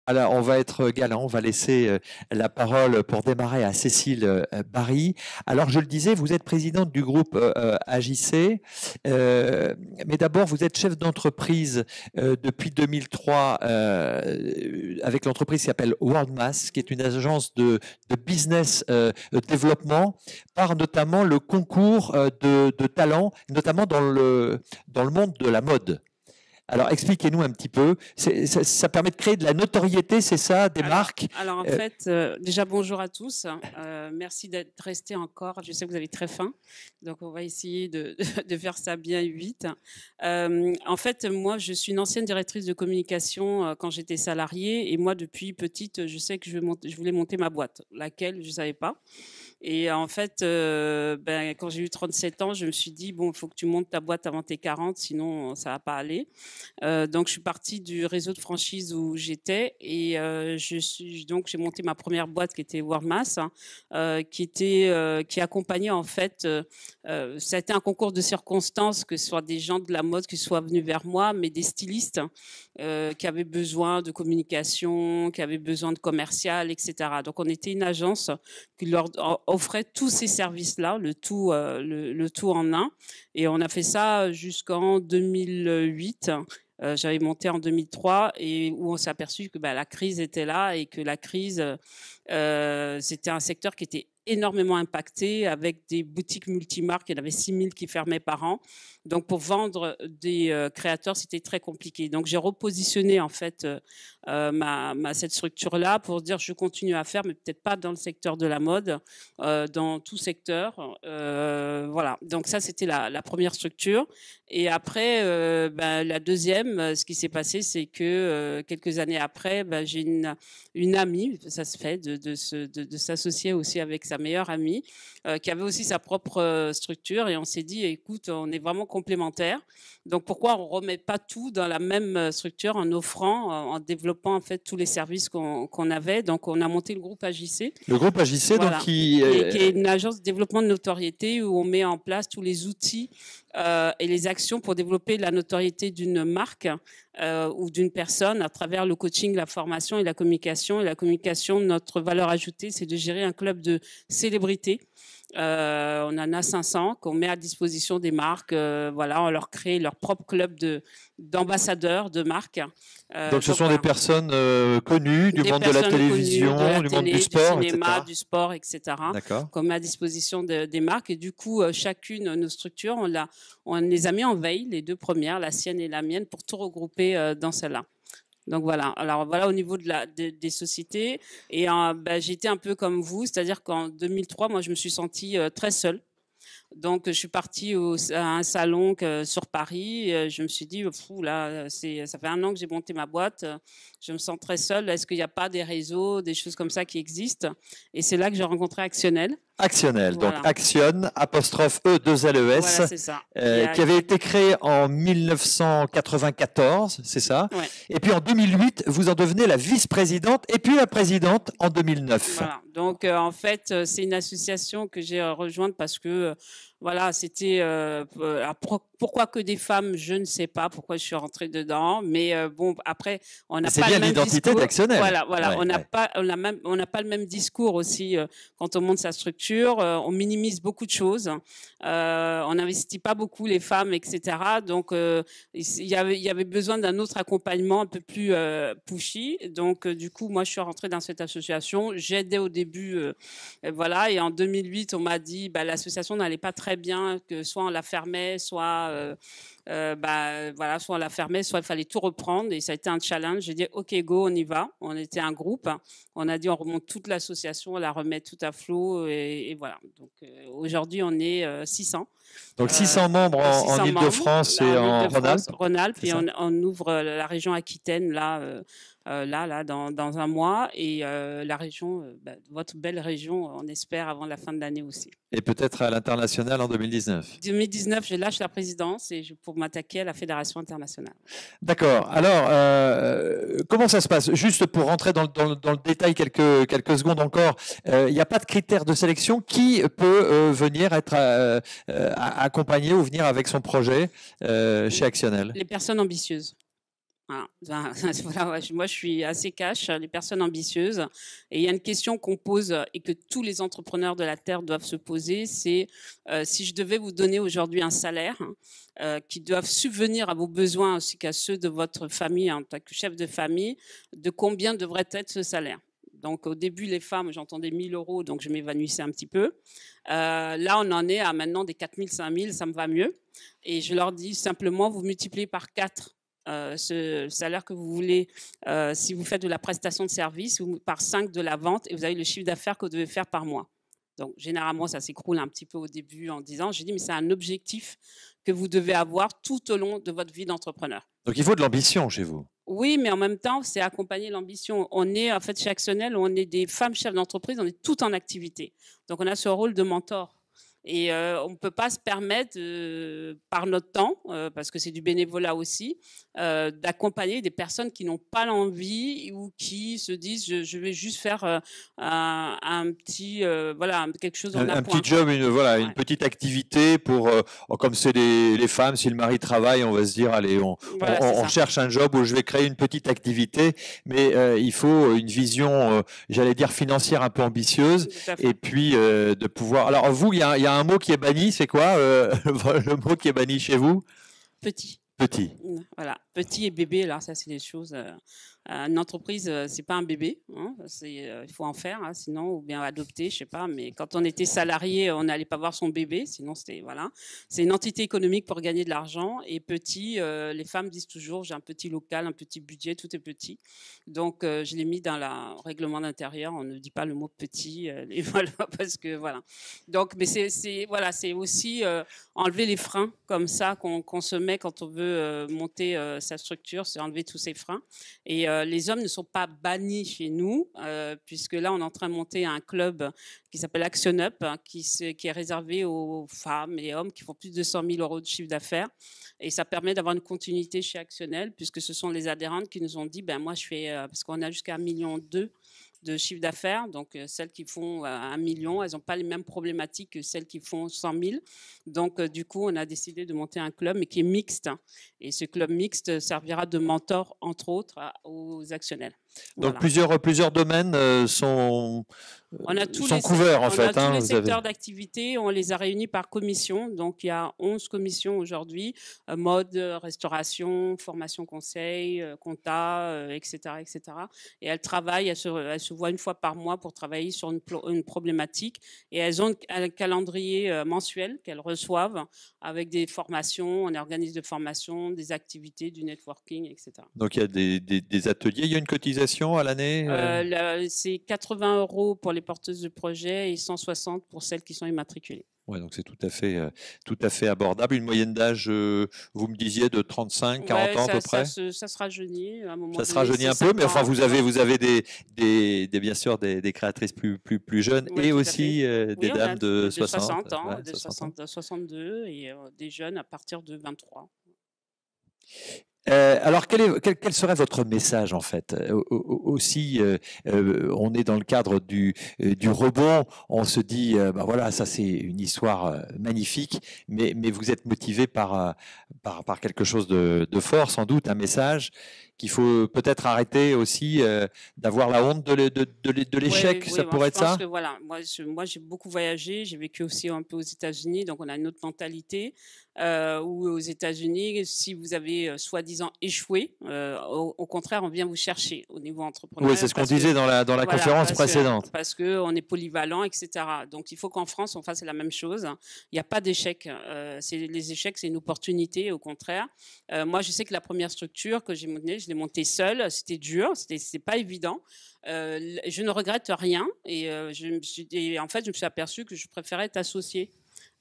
Alors, on va être galant, on va laisser la parole pour démarrer à Cécile Barry. Alors, je le disais, vous êtes présidente du groupe AJC, mais d'abord, vous êtes chef d'entreprise depuis 2003 avec l'entreprise qui s'appelle WorldMass, qui est une agence de business développement, par notamment le concours de talents, notamment dans le monde de la mode. Alors, expliquez-nous un petit peu. Ça permet de créer de la notoriété, c'est ça, des marques? Alors en fait, déjà bonjour à tous. Merci d'être restés encore. Je sais que vous avez très faim, donc on va essayer de faire ça bien vite. En fait, moi, je suis une ancienne directrice de communication quand j'étais salariée, et moi, depuis petite, je sais que je voulais monter ma boîte, laquelle je ne savais pas. Et en fait, quand j'ai eu 37 ans, je me suis dit, bon, il faut que tu montes ta boîte avant tes 40, sinon ça va pas aller. Donc, je suis partie du réseau de franchise où j'étais, et donc j'ai monté ma première boîte qui était WorldMass, qui accompagnait en fait. Ça a été un concours de circonstances, que ce soit des gens de la mode qui soient venus vers moi, mais des stylistes qui avaient besoin de communication, qui avaient besoin de commercial, etc. Donc, on était une agence qui leur offrait tous ces services-là, le tout en un. Et on a fait ça jusqu'en 2008. J'avais monté en 2003, et où on s'est aperçu que la crise était là, et que la crise, c'était un secteur qui était énormément impacté, avec des boutiques multimarques. Il y en avait 6000 qui fermaient par an. Donc, pour vendre des créateurs, c'était très compliqué. Donc, j'ai repositionné en fait cette structure-là pour dire je continue à faire, mais peut-être pas dans le secteur de la mode, dans tout secteur. Voilà. Donc, ça, c'était la première structure. Et après, la deuxième, ce qui s'est passé, c'est que quelques années après, j'ai une amie, ça se fait, de s'associer aussi avec sa meilleure amie, qui avait aussi sa propre structure, et on s'est dit, écoute, on est vraiment complémentaires, donc pourquoi on remet pas tout dans la même structure, en offrant, en développant en fait tous les services qu'on avait. Donc on a monté le groupe AJC. Le groupe AJC, Voilà. donc qui est une agence de développement de notoriété, où on met en place tous les outils et les actions pour développer la notoriété d'une marque ou d'une personne à travers le coaching, la formation et la communication. Et la communication, notre valeur ajoutée, c'est de gérer un club de célébrités. On en a 500 qu'on met à disposition des marques. Voilà, on leur crée leur propre club d'ambassadeurs de marques. Donc ce sont des personnes connues du monde de la télévision, du monde du sport, du cinéma, etc. du sport, etc. Qu'on met à disposition des marques. Et du coup, chacune de nos structures, on les a mis en veille, les deux premières, la sienne et la mienne, pour tout regrouper dans celle-là. Donc voilà. Alors voilà au niveau des sociétés. Et j'étais un peu comme vous, c'est-à-dire qu'en 2003, moi, je me suis sentie très seule. Donc, je suis partie à un salon sur Paris. Je me suis dit, là, ça fait 1 an que j'ai monté ma boîte. Je me sens très seule. Est-ce qu'il n'y a pas des réseaux, des choses comme ça qui existent? Et c'est là que j'ai rencontré Actionnel. Actionnel, voilà. Donc Action, apostrophe E2LES, voilà, c'est ça. qui avait été créé en 1994, c'est ça? Ouais. Et puis en 2008, vous en devenez la vice-présidente et puis la présidente en 2009. Voilà. Donc en fait, c'est une association que j'ai rejointe parce que voilà, c'était pourquoi que des femmes, je ne sais pas pourquoi je suis rentrée dedans, mais bon, après on n'a pas le même discours. C'est bien l'identité d'Actionnel. Voilà, ouais, on n'a pas le même discours aussi quand on monte sa structure. On minimise beaucoup de choses, on n'investit pas beaucoup les femmes, etc. Donc il y avait besoin d'un autre accompagnement un peu plus pushy. Donc du coup, moi je suis rentrée dans cette association. J'aidais au début, voilà, et en 2008, on m'a dit l'association n'allait pas très bien, que soit on la fermait, soit voilà, soit on la fermait, soit il fallait tout reprendre, et ça a été un challenge. J'ai dit ok, go, on y va. On était un groupe, on a dit on remonte toute l'association, on la remet tout à flot, et voilà. Donc aujourd'hui on est 600. Donc 600 membres en Île-de-France et en Rhône-Alpes. Rhône-Alpes, et on ouvre la région Aquitaine là dans un mois, et la région, votre belle région, on espère avant la fin de l'année aussi. Et peut-être à l'international en 2019. 2019, je lâche la présidence pour m'attaquer à la fédération internationale. D'accord. Alors, comment ça se passe? Juste pour rentrer dans le détail quelques secondes encore, il n'y a pas de critères de sélection. Qui peut venir être accompagné ou venir avec son projet chez Actionnel? Les personnes ambitieuses. Voilà. Voilà, ouais, moi, je suis assez cash, les personnes ambitieuses. Et il y a une question qu'on pose et que tous les entrepreneurs de la Terre doivent se poser, c'est si je devais vous donner aujourd'hui un salaire qui doit subvenir à vos besoins ainsi qu'à ceux de votre famille en tant que chef de famille, de combien devrait être ce salaire? Donc au début, les femmes, j'entendais 1 000 €, donc je m'évanouissais un petit peu. Là, on en est à maintenant des 4 000, 5 000, ça me va mieux. Et je leur dis simplement, vous multipliez par 4 ce salaire que vous voulez, si vous faites de la prestation de service, par 5 de la vente, et vous avez le chiffre d'affaires que vous devez faire par mois. Donc, généralement, ça s'écroule un petit peu au début en disant, j'ai dit, mais c'est un objectif que vous devez avoir tout au long de votre vie d'entrepreneur. Donc il faut de l'ambition chez vous. Oui, mais en même temps, c'est accompagner l'ambition. On est, en fait, chez Actionnel, on est des femmes chefs d'entreprise, on est toutes en activité. Donc, on a ce rôle de mentor. Et on ne peut pas se permettre, par notre temps, parce que c'est du bénévolat aussi, d'accompagner des personnes qui n'ont pas l'envie ou qui se disent je vais juste faire un petit, voilà, quelque chose en Un appoint. petit job, Ouais. une petite activité pour, comme c'est les femmes, si le mari travaille, on va se dire, allez, Voilà, on cherche un job où je vais créer une petite activité, mais il faut une vision, j'allais dire financière un peu ambitieuse, Tout à fait. et puis de pouvoir. Alors vous, il y a un mot qui est banni, c'est quoi le mot qui est banni chez vous? Petit. Petit. Voilà, petit et bébé, là, ça c'est des choses. Une entreprise, c'est pas un bébé, hein, il faut en faire, hein, sinon, ou bien adopter, je sais pas. Mais quand on était salarié, on n'allait pas voir son bébé, sinon c'était voilà. C'est une entité économique pour gagner de l'argent. Et petit, les femmes disent toujours, j'ai un petit local, un petit budget, tout est petit. Donc je l'ai mis dans le règlement d'intérieur. On ne dit pas le mot petit, et voilà, parce que voilà. Donc, mais voilà, c'est aussi enlever les freins comme ça qu'on se met quand on veut monter sa structure, c'est enlever tous ces freins. Et les hommes ne sont pas bannis chez nous, puisque là, on est en train de monter un club qui s'appelle Action Up, hein, qui est réservé aux femmes et hommes qui font plus de 100 000 € de chiffre d'affaires. Et ça permet d'avoir une continuité chez Actionnel, puisque ce sont les adhérentes qui nous ont dit, ben moi, je fais, parce qu'on a jusqu'à 1,2 million de chiffre d'affaires. Donc, celles qui font 1 million, elles n'ont pas les mêmes problématiques que celles qui font 100 000. Donc, du coup, on a décidé de monter un club, mais qui est mixte. Et ce club mixte servira de mentor, entre autres, aux actionnaires. Donc Voilà. plusieurs domaines sont couverts en fait. On a tous les secteurs d'activité, on les a réunis par commission. Donc il y a 11 commissions aujourd'hui, mode, restauration, formation conseil, compta, etc., etc. Et elles travaillent, elles se voient une fois par mois pour travailler sur une problématique. Et elles ont un calendrier mensuel qu'elles reçoivent avec des formations, on organise des formations, des activités, du networking, etc. Donc il y a des ateliers, il y a une cotisation à l'année C'est 80 € pour les porteuses de projet et 160 pour celles qui sont immatriculées. Ouais, donc c'est tout à fait abordable. Une moyenne d'âge, vous me disiez, de 35, 40 ans à peu près? Ça se rajeunit à un moment Ça se donné. rajeunit un peu, mais enfin, vous avez bien sûr des créatrices plus jeunes Oui, et tout à aussi fait. des On a dames de de 60, 60 ans, ouais, de 60 ans. 62 et des jeunes à partir de 23. Alors, quel serait votre message en fait? Aussi, on est dans le cadre du rebond. On se dit, bah voilà, ça c'est une histoire magnifique, mais vous êtes motivé par quelque chose de fort, sans doute, un message qu'il faut peut-être arrêter aussi d'avoir la honte de l'échec. Oui, Ça pourrait être je pense ça? que voilà, moi j'ai beaucoup voyagé, j'ai vécu aussi un peu aux États-Unis, donc on a une autre mentalité. Où aux États-Unis, si vous avez soi-disant échoué, au contraire, on vient vous chercher au niveau Oui, entrepreneurial. c'est ce qu'on disait dans la Voilà, conférence précédente. parce qu'on est polyvalent, etc. Donc il faut qu'en France, on fasse la même chose. Il n'y a pas d'échec. Les échecs, c'est une opportunité, au contraire. Moi, je sais que la première structure que j'ai montée, je l'ai montée seule. C'était dur, c'était pas évident. Je ne regrette rien et en fait, je me suis aperçue que je préférais être associée.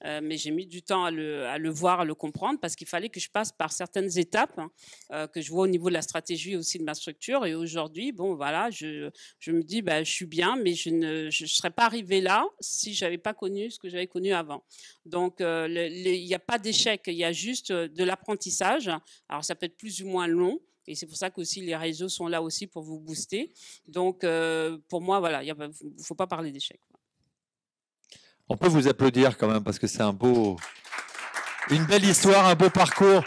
Mais j'ai mis du temps à le voir, à le comprendre, parce qu'il fallait que je passe par certaines étapes que je vois au niveau de la stratégie aussi de ma structure. Et aujourd'hui, bon, voilà, je me dis, bah, je suis bien, mais je ne serais pas arrivée là si je n'avais pas connu ce que j'avais connu avant. Donc, il n'y a pas d'échec, il y a juste de l'apprentissage. Alors, ça peut être plus ou moins long. Et c'est pour ça que aussi les réseaux sont là aussi pour vous booster. Donc, pour moi, voilà, il ne faut pas parler d'échec. On peut vous applaudir quand même parce que c'est une belle histoire, un beau parcours.